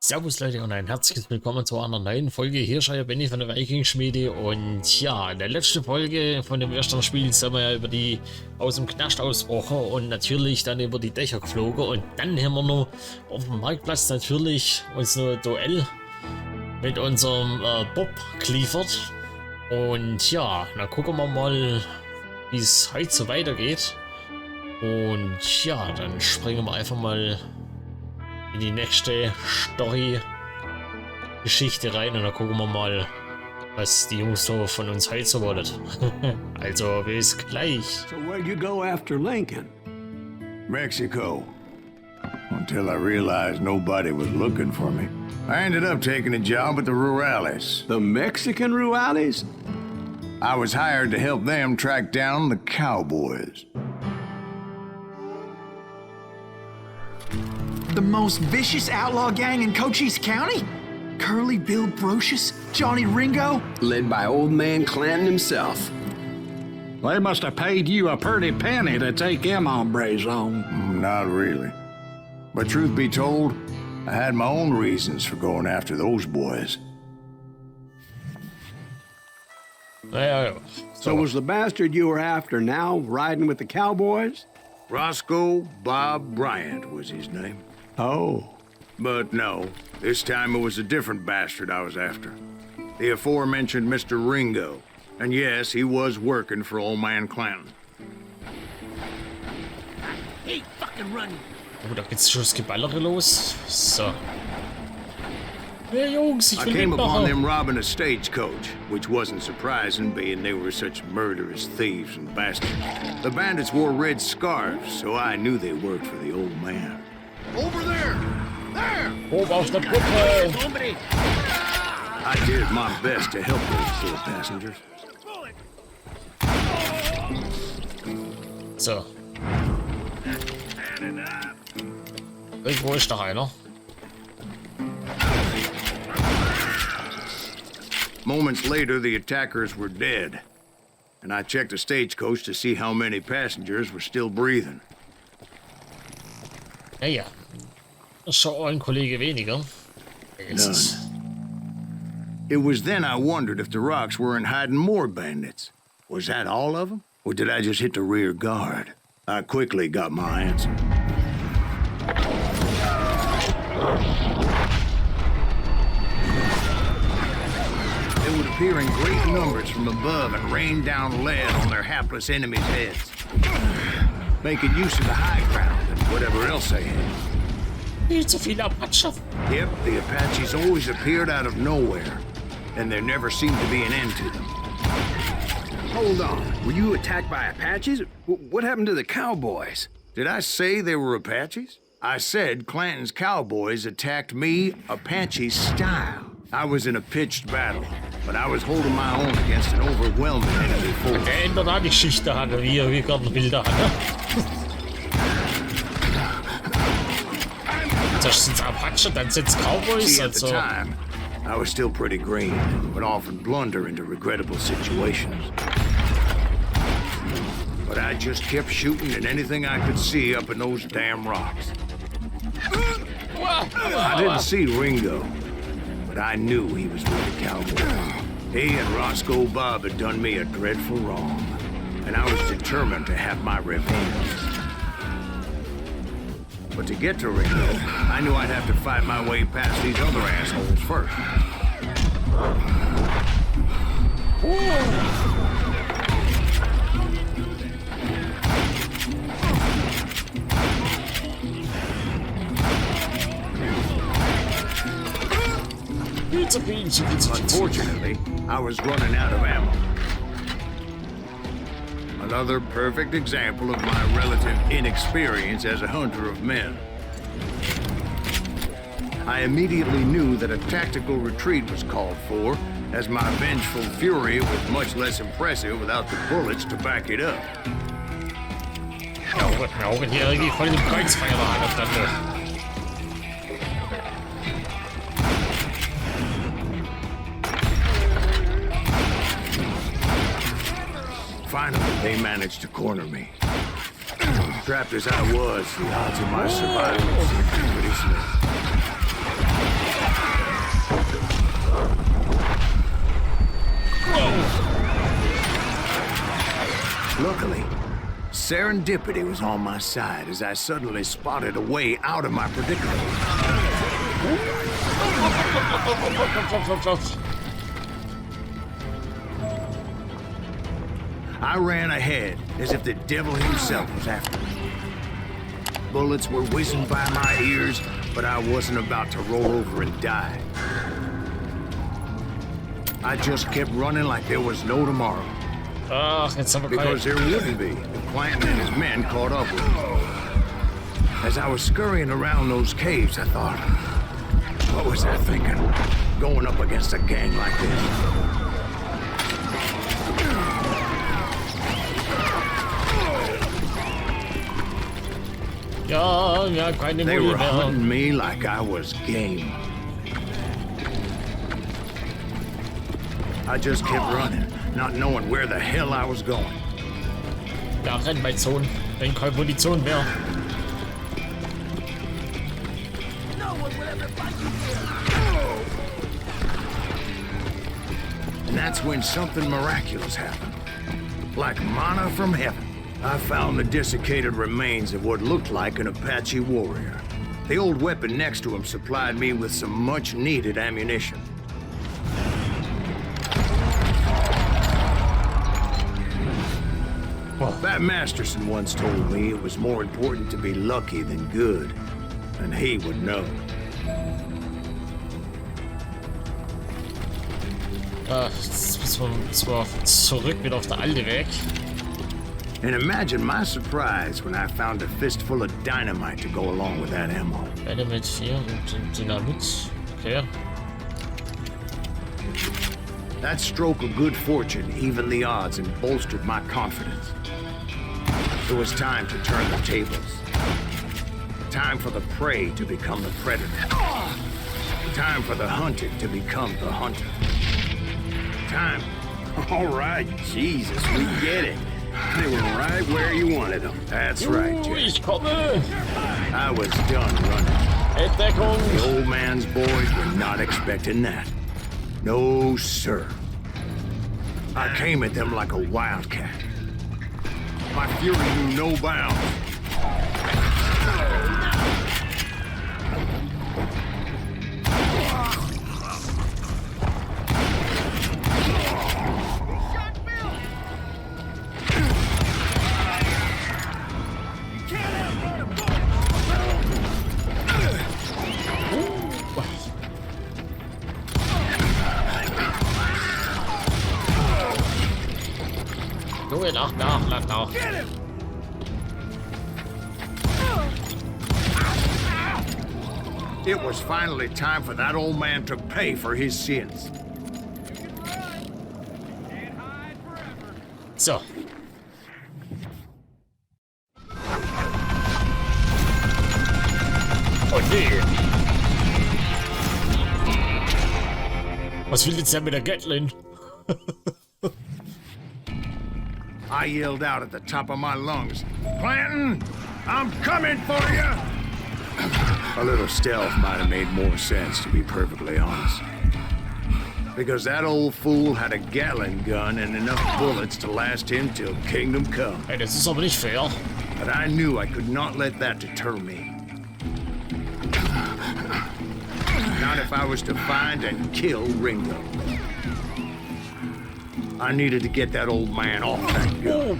Servus Leute und ein herzliches Willkommen zu einer neuen Folge. Hier bin ich von der Viking-Schmiede und ja, in der letzten Folge von dem ersten Spiel sind wir ja über die aus dem Knast ausgebrochen und natürlich dann über die Dächer geflogen und dann haben wir noch auf dem Marktplatz natürlich uns ein Duell mit unserem Bob geliefert und ja, dann gucken wir mal, wie es heute so weitergeht und ja, dann springen wir einfach mal in die nächste Story-Geschichte rein und dann gucken wir mal, was die Jungs so von uns heute so wollen. Also bis gleich. So where'd you go after Lincoln? Mexico. Until I realized nobody was looking for me. I ended up taking a job at the Rurales. The Mexican Rurales? I was hired to help them track down the cowboys. The most vicious outlaw gang in Cochise County? Curly Bill Brocious? Johnny Ringo? Led by Old Man Clanton himself. They must have paid you a pretty penny to take them hombres on. Not really. But truth be told, I had my own reasons for going after those boys. Naja, So was the bastard you were after now riding with the cowboys? Roscoe Bob Bryant was his name. Oh. But no, this time it was a different bastard I was after. The aforementioned Mr. Ringo. And yes, he was working for Old Man Clanton. Hey, fucking run! oh, da geht's schon das Geballere los. So. Ja, Jungs, ich I will came upon mitmachen. them robbing a stagecoach, which wasn't surprising, being they were such murderous thieves and bastards. The bandits wore red scarves, so I knew they worked for the old man. Over there! There! Oben auf der Brücke. I did my best to help those poor passengers. So. Irgendwo ist noch einer. Moments later, the attackers were dead. And I checked the stagecoach to see how many passengers were still breathing. Ja, ja. Das ist schon ein Kollege weniger. Jetzt ist It was then I wondered if the rocks weren't hiding more bandits. Was that all of them? Or did I just hit the rear guard? I quickly got my answer. They would appear in great numbers from above and rain down lead on their hapless enemies' heads, making use of the high ground and whatever else they had. viel zu viele Apache. Yep, the Apaches always appeared out of nowhere, and there never seemed to be an end to them. Hold on. Were you attacked by Apaches? What happened to the cowboys? Did I say they were Apaches? I said Clanton's cowboys attacked me Apache style. I was in a pitched battle, but I was holding my own against an overwhelming enemy force. Der ändert auch die Geschichte hat, wie er gerade Bilder hat. Ne? Zuerst sind es Apache, dann sind es Cowboys. See, at the Also. time, I was still pretty green and would often blunder into regrettable situations. But I just kept shooting at anything I could see up in those damn rocks. I didn't see Ringo, but I knew he was with the cowboys. He and Roscoe Bob had done me a dreadful wrong, and I was determined to have my revenge. But to get to Ringo, I knew I'd have to fight my way past these other assholes first. Unfortunately, I was running out of ammo. Another perfect example of my relative inexperience as a hunter of men. I immediately knew that a tactical retreat was called for, as my vengeful fury was much less impressive without the bullets to back it up. Ja, wird mir auch hier irgendwie voll im Kreuzfeuer war das dann. Finally, they managed to corner me. Trapped as I was, the odds of my survival seemed pretty slim. Luckily, serendipity was on my side as I suddenly spotted a way out of my predicament. I ran ahead as if the devil himself was after me. Bullets were whizzing by my ears, but I wasn't about to roll over and die. I just kept running like there was no tomorrow. Ach, jetzt haben wir Because there wouldn't be if Clanton and his men caught up with me. As I was scurrying around those caves, I thought, what was I thinking? Going up against a gang like this? Ja, ja, keine They Mühe were mehr. hunting me like I was game. I just kept running, not knowing where the hell I was going. Ja, renn mein Sohn, wenn keine Munition mehr. And that's when something miraculous happened. Like manna from heaven. I found the desiccated remains of what looked like an Apache warrior. The old weapon next to him supplied me with some much-needed ammunition. Bat Masterson once told me it was more important to be lucky than good, and he would know. Jetzt müssen wir zwar zurück wieder auf der alte Weg. And imagine my surprise when I found a fistful of dynamite to go along with that ammo. Beide mit 4 und Dynamit. Okay. That stroke of good fortune evened the odds and bolstered my confidence. It was time to turn the tables. Time for the prey to become the predator. Time for the hunted to become the hunter. Time. All right, Jesus, we get it. They were right where you wanted them. That's right, Jack. Ich komme! I was done running. Entdeckung! The old man's boys were not expecting that. No, sir. I came at them like a wildcat. My fury knew no bounds. Junge, nach. It was finally time for that old man to pay for his sins. So. Oh nee. Was will jetzt der mit der Gatlin? I yelled out at the top of my lungs, Clanton, I'm coming for you! A little stealth might have made more sense, to be perfectly honest. Because that old fool had a Gatling gun and enough bullets to last him till kingdom come. Ey, das ist aber nicht fair. But I knew I could not let that deter me. Not if I was to find and kill Ringo. I needed to get that old man off that gun.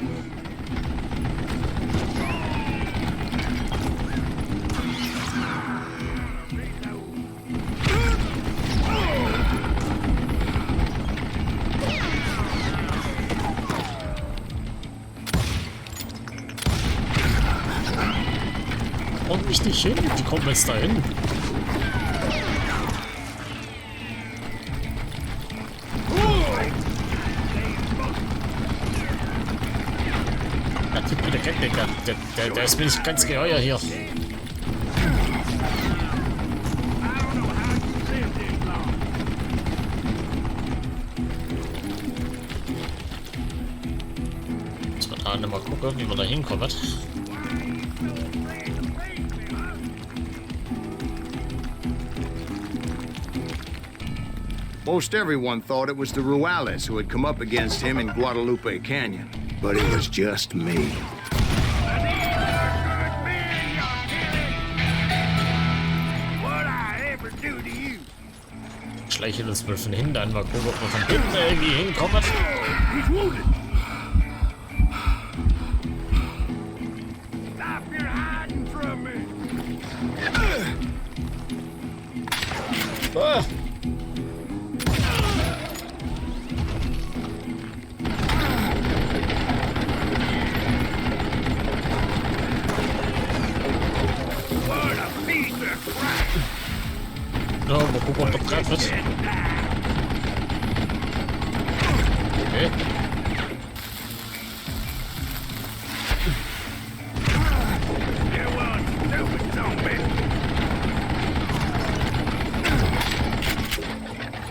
Und mich nicht hin. Die kommen jetzt dahin. Der Typ mit der Kette, der ist mir nicht ganz geheuer hier. Muss man da mal gucken, wie man da hinkommt. Most everyone thought it was the Ruales who had come up against him in Guadalupe Canyon, but it was just me. Schleichen uns mal von hinten an, mal gucken, ob wir von hinten irgendwie hinkommen. Ah. Ja, mal gucken, ob der bereit wird. Okay.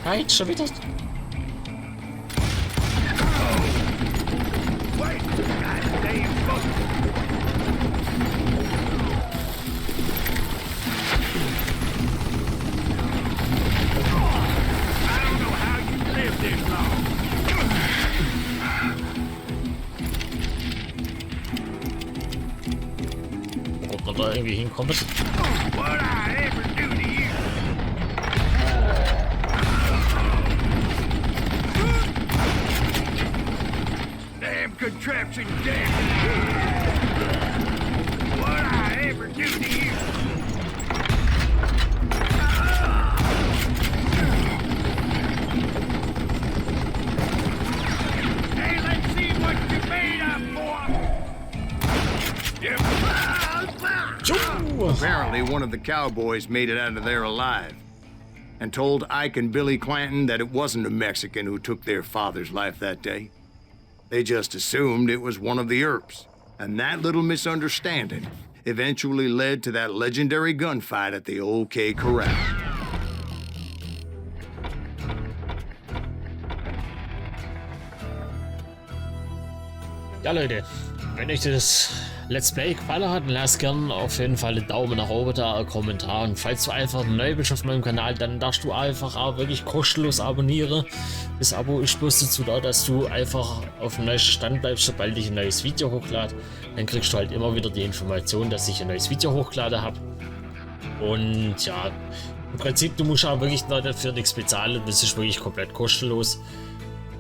Nein, schon wieder. Ob man da irgendwie hinkommt. Contraption dead. What I ever do to you? Hey, let's see what you made up for. Apparently, one of the cowboys made it out of there alive and told Ike and Billy Clanton that it wasn't a Mexican who took their father's life that day. They just assumed it was one of the Earps, and that little misunderstanding eventually led to that legendary gunfight at the OK Corral. Ja Leute, wenn euch das Let's Play gefallen hat, lasst gerne auf jeden Fall einen Daumen nach oben da, einen Kommentar. Und falls du einfach neu bist auf meinem Kanal, dann darfst du einfach auch wirklich kostenlos abonnieren. Das Abo ist bloß dazu da, dass du einfach auf dem neuesten Stand bleibst, sobald ich ein neues Video hochlade. Dann kriegst du halt immer wieder die Information, dass ich ein neues Video hochgeladen habe. Und ja, im Prinzip, du musst auch wirklich dafür nichts bezahlen. Das ist wirklich komplett kostenlos.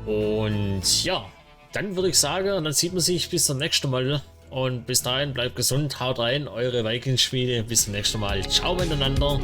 Und ja, dann würde ich sagen, dann sieht man sich bis zum nächsten Mal. Und bis dahin, bleibt gesund, haut rein, eure Vikings-Schmiede. Bis zum nächsten Mal. Ciao miteinander.